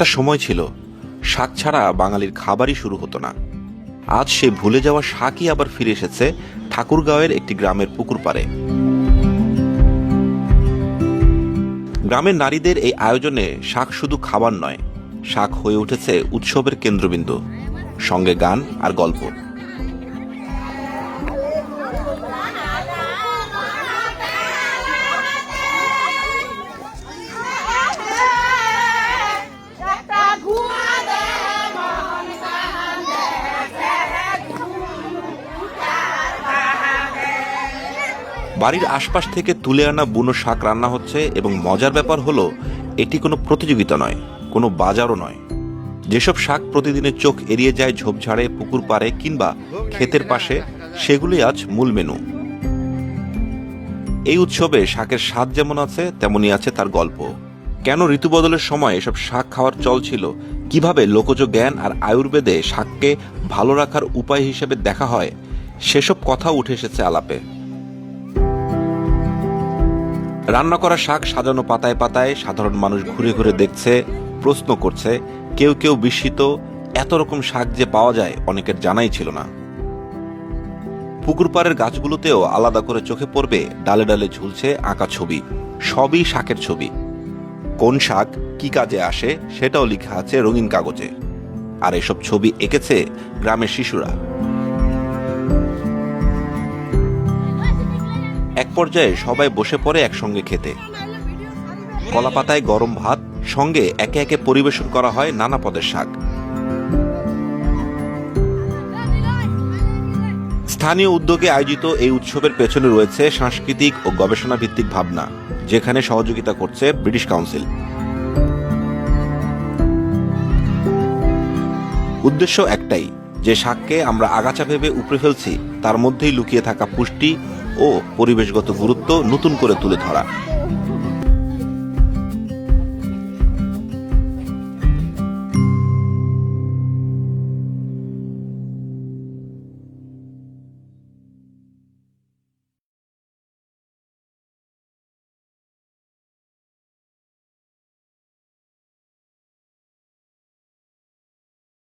একটা সময় ছিল শাক ছাড়া বাঙালির খাবারই শুরু হতো না। আজ সে ভুলে যাওয়া শাকই আবার ফিরে এসেছে ঠাকুরগাঁওয়ের একটি গ্রামের পুকুর পাড়ে। গ্রামের নারীদের এই আয়োজনে শাক শুধু খাবার নয়, শাক হয়ে উঠেছে উৎসবের কেন্দ্রবিন্দু, সঙ্গে গান আর গল্প। বাড়ির আশপাশ থেকে তুলে আনা বুনো শাক রান্না হচ্ছে, এবং মজার ব্যাপার হলো এটি কোনো প্রতিযোগিতা নয়, কোনো বাজারও নয়। যেসব শাক প্রতিদিনের চোখ এড়িয়ে যায় ঝোপঝাড়ে, পুকুর পাড়ে কিংবা ক্ষেতের পাশে, সেগুলি আজ মূল মেনু। এই উৎসবে শাকের স্বাদ যেমন আছে, তেমনি আছে তার গল্প। কেন ঋতু বদলের সময় এসব শাক খাওয়ার চল ছিল, কিভাবে লোকজ জ্ঞান আর আয়ুর্বেদে শাককে ভালো রাখার উপায় হিসেবে দেখা হয়, সেসব কথা উঠে এসেছে আলাপে। রান্না করা শাক সাজানো পাতায় পাতায়, সাধারণ মানুষ ঘুরে ঘুরে দেখছে, প্রশ্ন করছে, কেউ কেউ বিস্মিত, এত রকম শাক যে পাওয়া যায় অনেকের জানাই ছিল না। পুকুর পাড়ের গাছগুলোতেও আলাদা করে চোখে পড়বে ডালে ডালে ঝুলছে আঁকা ছবি, সবই শাকের ছবি। কোন শাক কি কাজে আসে সেটাও লেখা আছে রঙিন কাগজে। আর এসব ছবি এঁকেছে গ্রামের শিশুরা। এক পর্যায়ে সবাই বসে পড়ে একসঙ্গে খেতে। কলা পাতায় গরম ভাত, সঙ্গে একে একে পরিবেশন করা হয় নানা পদের শাক। স্থানীয় উদ্যোগে আয়োজিত এই উৎসবের পেছনে রয়েছে সাংস্কৃতিক ও গবেষণা ভিত্তিক ভাবনা, যেখানে সহযোগিতা করছে ব্রিটিশ কাউন্সিল। উদ্দেশ্য একটাই, যে শাককে আমরা আগাছা ভেবে উপড়ে ফেলছি তার মধ্যেই লুকিয়ে থাকা পুষ্টি ও পরিবেশগত গুরুত্ব নতুন করে তুলে ধরা।